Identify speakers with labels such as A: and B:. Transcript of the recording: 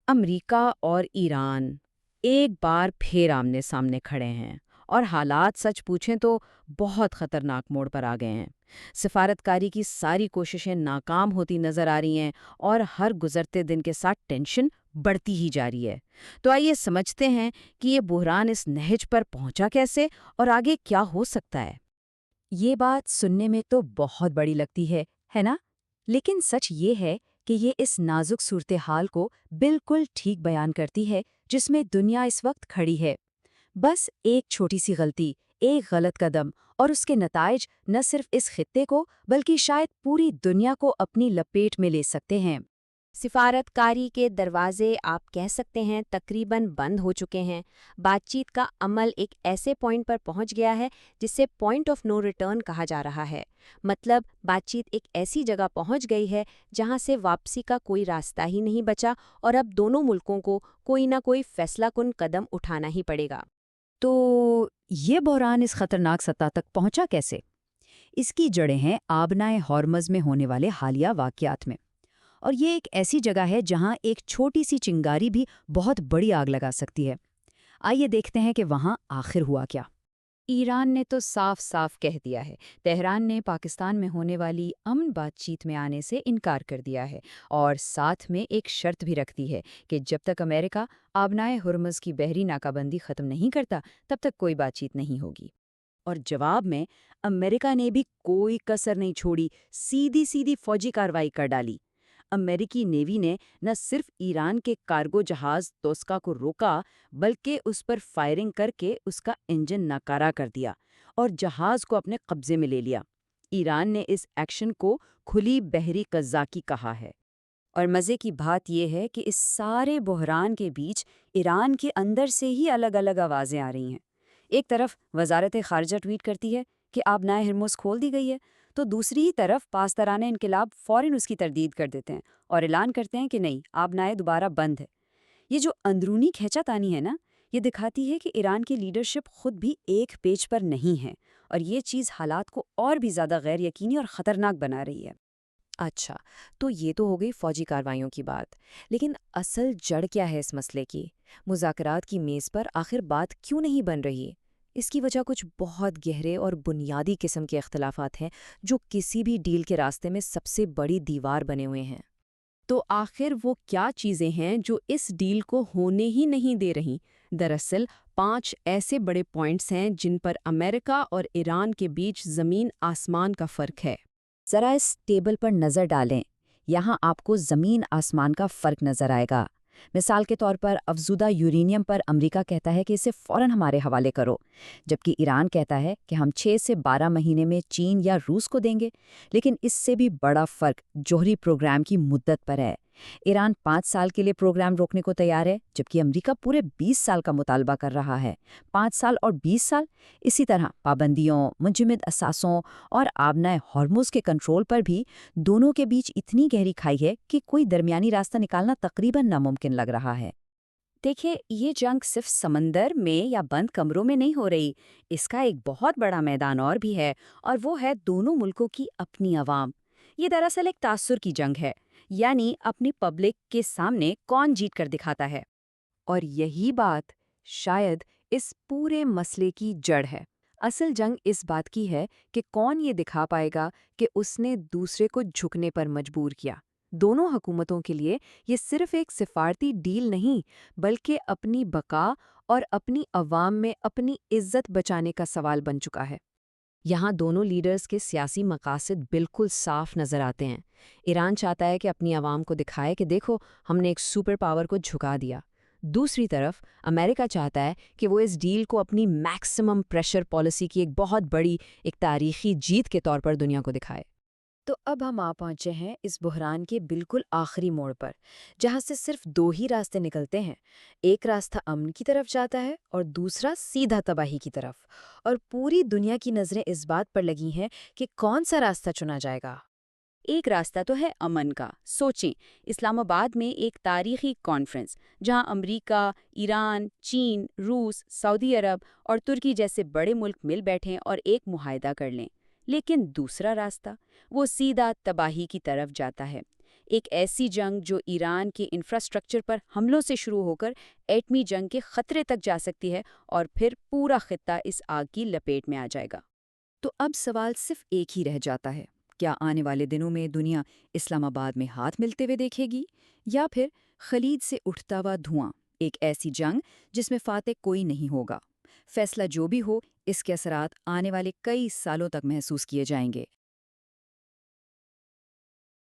A: امریکہ اور ایران ایک بار پھر آمنے سامنے کھڑے ہیں اور حالات سچ پوچھیں تو بہت خطرناک موڑ پر آ گئے ہیں۔ سفارتکاری کی ساری کوششیں ناکام ہوتی نظر آ رہی ہیں اور ہر گزرتے دن کے ساتھ ٹینشن بڑھتی ہی جا رہی ہے۔ تو آئیے سمجھتے ہیں کہ یہ بحران اس نہج پر پہنچا کیسے اور آگے کیا ہو سکتا ہے۔
B: یہ بات سننے میں تو بہت بڑی لگتی ہے نا؟ لیکن سچ یہ ہے کہ یہ اس نازک صورتحال کو بالکل ٹھیک بیان کرتی ہے جس میں دنیا اس وقت کھڑی ہے۔ بس ایک چھوٹی سی غلطی، ایک غلط قدم اور اس کے نتائج نہ صرف اس خطے کو بلکہ شاید پوری دنیا کو اپنی لپیٹ میں لے سکتے ہیں۔
C: سفارتکاری کے دروازے آپ کہہ سکتے ہیں تقریباً بند ہو چکے ہیں۔ بات چیت کا عمل ایک ایسے پوائنٹ پر پہنچ گیا ہے جسے پوائنٹ آف نو ریٹرن کہا جا رہا ہے۔ مطلب بات چیت ایک ایسی جگہ پہنچ گئی ہے جہاں سے واپسی کا کوئی راستہ ہی نہیں بچا اور اب دونوں ملکوں کو کوئی نہ کوئی فیصلہ کن قدم اٹھانا ہی پڑے گا۔
B: تو یہ بحران اس خطرناک سطح تک پہنچا کیسے؟ اس کی جڑیں ہیں آبنائے ہارمز میں ہونے والے حالیہ واقعات میں۔ اور یہ ایک ایسی جگہ ہے جہاں ایک چھوٹی سی چنگاری بھی بہت بڑی آگ لگا سکتی ہے۔ آئیے دیکھتے ہیں کہ وہاں آخر ہوا کیا۔ ایران نے تو صاف صاف کہہ دیا ہے، تہران نے پاکستان میں ہونے والی امن بات چیت میں آنے سے انکار کر دیا ہے اور ساتھ میں ایک شرط بھی رکھتی ہے کہ جب تک امریکہ آبنائے ہرمز کی بحری ناکہ بندی ختم نہیں کرتا تب تک کوئی بات چیت نہیں ہوگی۔ اور جواب میں امریکہ نے بھی کوئی کسر نہیں چھوڑی، سیدھی سیدھی فوجی کارروائی کر ڈالی۔ امریکی نیوی نے نہ صرف ایران کے کارگو جہاز توسکا کو روکا بلکہ اس پر فائرنگ کر کے اس کا انجن ناکارہ کر دیا اور جہاز کو اپنے قبضے میں لے لیا۔ ایران نے اس ایکشن کو کھلی بحری قزاقی کہا ہے۔ اور مزے کی بات یہ ہے کہ اس سارے بحران کے بیچ ایران کے اندر سے ہی الگ الگ آوازیں آ رہی ہیں۔ ایک طرف وزارت خارجہ ٹویٹ کرتی ہے کہ آبنائے ہرمز کھول دی گئی ہے، تو دوسری ہی طرف پاسداران انقلاب فوراً اس کی تردید کر دیتے ہیں اور اعلان کرتے ہیں کہ نہیں، آبنائے دوبارہ بند ہے۔ یہ جو اندرونی کھینچا تانی ہے نا، یہ دکھاتی ہے کہ ایران کی لیڈرشپ خود بھی ایک پیج پر نہیں ہے اور یہ چیز حالات کو اور بھی زیادہ غیر یقینی اور خطرناک بنا رہی ہے۔
C: اچھا، تو یہ تو ہو گئی فوجی کارروائیوں کی بات، لیکن اصل جڑ کیا ہے اس مسئلے کی؟ مذاکرات کی میز پر آخر بات کیوں نہیں بن رہی؟ اس کی وجہ کچھ بہت گہرے اور بنیادی قسم کے اختلافات ہیں جو کسی بھی ڈیل کے راستے میں سب سے بڑی دیوار بنے ہوئے ہیں۔
A: تو آخر وہ کیا چیزیں ہیں جو اس ڈیل کو ہونے ہی نہیں دے رہی؟ دراصل 5 ایسے بڑے پوائنٹس ہیں جن پر امریکہ اور ایران کے بیچ زمین آسمان کا فرق ہے۔
B: ذرا اس ٹیبل پر نظر ڈالیں، یہاں آپ کو زمین آسمان کا فرق نظر آئے گا۔ مثال کے طور پر افزودہ یورینیم پر امریکہ کہتا ہے کہ اسے فوراً ہمارے حوالے کرو، جبکہ ایران کہتا ہے کہ ہم 6 سے 12 مہینے میں چین یا روس کو دیں گے۔ لیکن اس سے بھی بڑا فرق جوہری پروگرام کی مدت پر ہے۔ ایران 5 سال کے لیے پروگرام روکنے کو تیار ہے، جبکہ امریکہ پورے 20 سال کا مطالبہ کر رہا ہے۔ 5 سال اور 20 سال۔ اسی طرح پابندیوں، منجمد اثاثوں اور آبنائے ہارمز کے کنٹرول پر بھی دونوں کے بیچ اتنی گہری کھائی ہے کہ کوئی درمیانی راستہ نکالنا تقریباً ناممکن لگ رہا ہے۔ دیکھیں، یہ جنگ صرف سمندر میں یا بند کمروں میں نہیں ہو رہی، اس کا ایک بہت بڑا میدان اور بھی ہے، اور وہ ہے دونوں ملکوں کی اپنی عوام۔ یہ دراصل ایک تاثر کی جنگ ہے، یعنی اپنی پبلک کے سامنے کون جیت کر دکھاتا ہے۔ اور یہی بات شاید اس پورے مسئلے کی جڑ ہے۔ اصل جنگ اس بات کی ہے کہ کون یہ دکھا پائے گا کہ اس نے دوسرے کو جھکنے پر مجبور کیا۔ دونوں حکومتوں کے لیے یہ صرف ایک سفارتی ڈیل نہیں، بلکہ اپنی بقا اور اپنی عوام میں اپنی عزت بچانے کا سوال بن چکا ہے۔
C: یہاں دونوں لیڈرز کے سیاسی مقاصد بالکل صاف نظر آتے ہیں۔ ایران چاہتا ہے کہ اپنی عوام کو دکھائے کہ دیکھو، ہم نے ایک سپر پاور کو جھکا دیا۔ دوسری طرف امریکہ چاہتا ہے کہ وہ اس ڈیل کو اپنی میکسیمم پریشر پالیسی کی ایک بہت بڑی ایک تاریخی جیت کے طور پر دنیا کو دکھائے۔
B: تو اب ہم آ پہنچے ہیں اس بحران کے بالکل آخری موڑ پر، جہاں سے صرف 2 ہی راستے نکلتے ہیں۔ ایک راستہ امن کی طرف جاتا ہے اور دوسرا سیدھا تباہی کی طرف، اور پوری دنیا کی نظریں اس بات پر لگی ہیں کہ کون سا راستہ چنا جائے گا۔
A: ایک راستہ تو ہے امن کا۔ سوچیں، اسلام آباد میں ایک تاریخی کانفرنس جہاں امریکہ، ایران، چین، روس، سعودی عرب اور ترکی جیسے بڑے ملک مل بیٹھیں اور ایک معاہدہ کر لیں۔ لیکن دوسرا راستہ، وہ سیدھا تباہی کی طرف جاتا ہے۔ ایک ایسی جنگ جو ایران کے انفراسٹرکچر پر حملوں سے شروع ہو کر ایٹمی جنگ کے خطرے تک جا سکتی ہے اور پھر پورا خطہ اس آگ کی لپیٹ میں آ جائے گا۔
B: تو اب سوال صرف ایک ہی رہ جاتا ہے، کیا آنے والے دنوں میں دنیا اسلام آباد میں ہاتھ ملتے ہوئے دیکھے گی، یا پھر خلیج سے اٹھتا ہوا دھواں، ایک ایسی جنگ جس میں فاتح کوئی نہیں ہوگا؟ فیصلہ جو بھی ہو، اس کے اثرات آنے والے کئی سالوں تک محسوس کیے جائیں گے۔